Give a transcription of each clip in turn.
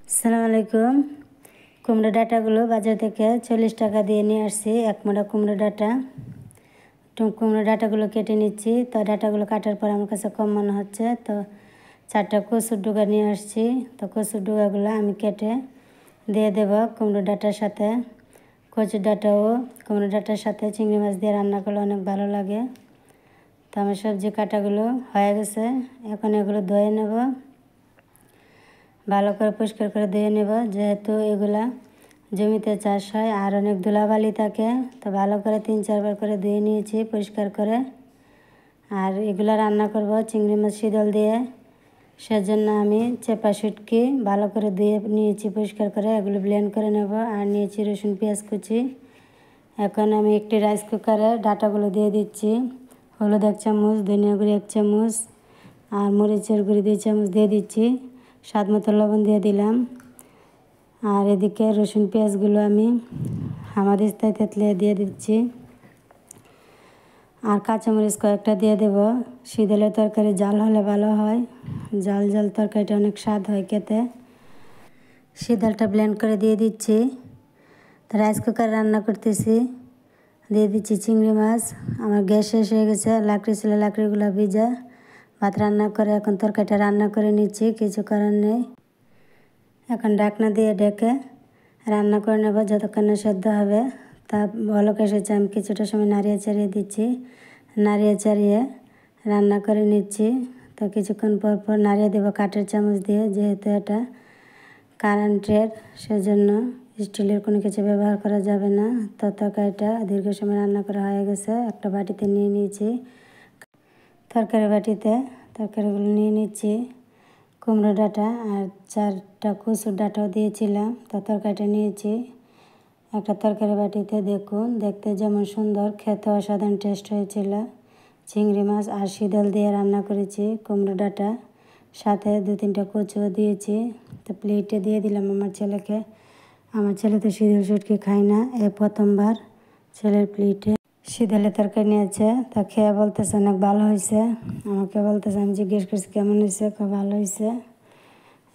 আসসালামু আলাইকুম। কুমড়ো ডাঁটাগুলো বাজার থেকে 40 টাকা দিয়ে নিয়ে আসছি, এক মোটা কুমড়ো ডাঁটা। কুমড়ো ডাঁটাগুলো কেটে নিচ্ছি। তো ডাঁটাগুলো কাটার পর আমার কাছে কম মনে হচ্ছে, তো 4টা কচুর ডুগা নিয়ে আসছি। তো কচুর ডুগাগুলো আমি কেটে দিয়ে দেব কুমড়ো ডাঁটার সাথে। কচুর ডাঁটাও কুমড়ো ডাঁটার সাথে চিংড়ি মাছ দিয়ে রান্না করলে অনেক ভালো লাগে। তো আমার সবজি কাটাগুলো হয়ে গেছে, এখন এগুলো ধুয়ে নেব। ভালো করে পরিষ্কার করে ধুয়ে নেব, যেহেতু এগুলা জমিতে চাষ হয় আর অনেক ধুলাবালি থাকে। তো ভালো করে 3-4 বার করে ধুয়ে নিয়েছি পরিষ্কার করে। আর এগুলো রান্না করব চিংড়ি মাছ শীতল দিয়ে, সেজন্য আমি চেপা শুটকি ভালো করে ধুয়ে নিয়েছি পরিষ্কার করে। এগুলো ব্লেন্ড করে নেব। আর নিয়েছি রসুন পেঁয়াজ কুচি। এখন আমি একটি রাইস কুকারে ডাঁটাগুলো দিয়ে দিচ্ছি। হলুদ 1 চামচ, ধনিয়া গুঁড়ি 1 চামচ আর মরিচের গুঁড়ি 2 চামচ দিয়ে দিচ্ছি। স্বাদ মতো লবণ দিয়ে দিলাম। আর এদিকে রসুন পেঁয়াজগুলো আমি হামাদিস্তায় থেতলে দিয়ে দিচ্ছি। আর কাঁচামরিচ কয়েকটা দিয়ে দেব। শীতলের তরকারি জাল হলে ভালো হয়, জাল জাল তরকারিটা অনেক স্বাদ হয় খেতে। শীতলটা ব্লেন্ড করে দিয়ে দিচ্ছি। রাইস কুকার রান্না করতেছি, দিয়ে দিচ্ছি চিংড়ি মাছ। আমার গ্যাস শেষ হয়ে গেছে, লাকড়ি ছিল, লাকড়িগুলো ভিজা। ভাত রান্না করে এখন তরকারিটা রান্না করে নিচ্ছি, কিছু করার নেই। এখন ঢাকনা দিয়ে ঢেকে রান্না করে নেব যতক্ষণ না সেদ্ধ হবে। তা বলক এসেছে, আমি কিছুটা সময় নাড়িয়ে চাড়িয়ে দিচ্ছি। নাড়িয়ে চাড়িয়ে রান্না করে নিচ্ছি। তো কিছুক্ষণ পর পর নাড়িয়ে দেবো কাঠের চামচ দিয়ে, যেহেতু এটা কারেন্টের, সেজন্য স্টিলের কোনো কিছু ব্যবহার করা যাবে না। তো তরকারিটা দীর্ঘ সময় রান্না করা হয়ে গেছে, একটা বাটিতে নিয়ে নিয়েছি। তরকারি বাটিতে তরকারিগুলো নিয়ে নিচ্ছি। কুমড়ো ডাঁটা আর 4টা কচুর ডাঁটাও দিয়েছিলাম। তো তরকারিটা নিয়েছি একটা তরকারি বাটিতে। দেখুন, দেখতে যেমন সুন্দর, খেতে অসাধারণ টেস্ট হয়েছিল। চিংড়ি মাছ আর শীতল দিয়ে রান্না করেছি কুমড়ো ডাঁটা, সাথে 2-3টা কচুও দিয়েছি। তো প্লেটে দিয়ে দিলাম আমার ছেলেকে। আমার ছেলে তো শীতল শুটকি খায় না, প্রথমবার ছেলের প্লেটে শীতলের তরকারি নিয়েছে। তা খেয়ে বলতেছে অনেক ভালো হয়েছে। আমাকে বলতেছে, আমি জিজ্ঞেস করছি কেমন হয়েছে, ভালো হয়েছে।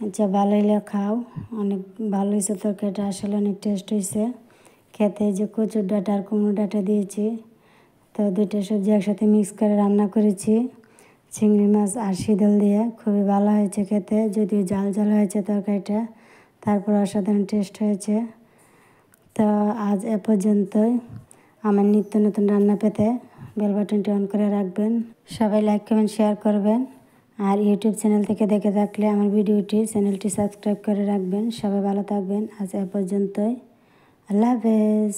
আচ্ছা, ভালো হইলে খাও, অনেক ভালো হয়েছে তরকারিটা, আসলে অনেক টেস্ট হয়েছে খেতে। যে কচুর ডাঁটা আর কুমড়ো ডাঁটা দিয়েছি, তো 2টা সবজি একসাথে মিক্স করে রান্না করেছি চিংড়ি মাছ আর শীতল দিয়ে। খুবই ভালো হয়েছে খেতে, যদিও জাল জাল হয়েছে তরকারিটা, তারপর অসাধারণ টেস্ট হয়েছে। তো আজ এ পর্যন্তই। আমার নিত্য নতুন রান্না পেতে বেল বাটনটি অন করে রাখবেন। সবাই লাইক কমেন্ট শেয়ার করবেন। আর ইউটিউব চ্যানেল থেকে দেখে থাকলে আমার চ্যানেলটি সাবস্ক্রাইব করে রাখবেন। সবাই ভালো থাকবেন। আজ এ পর্যন্তই। আল্লাহ হাফেজ।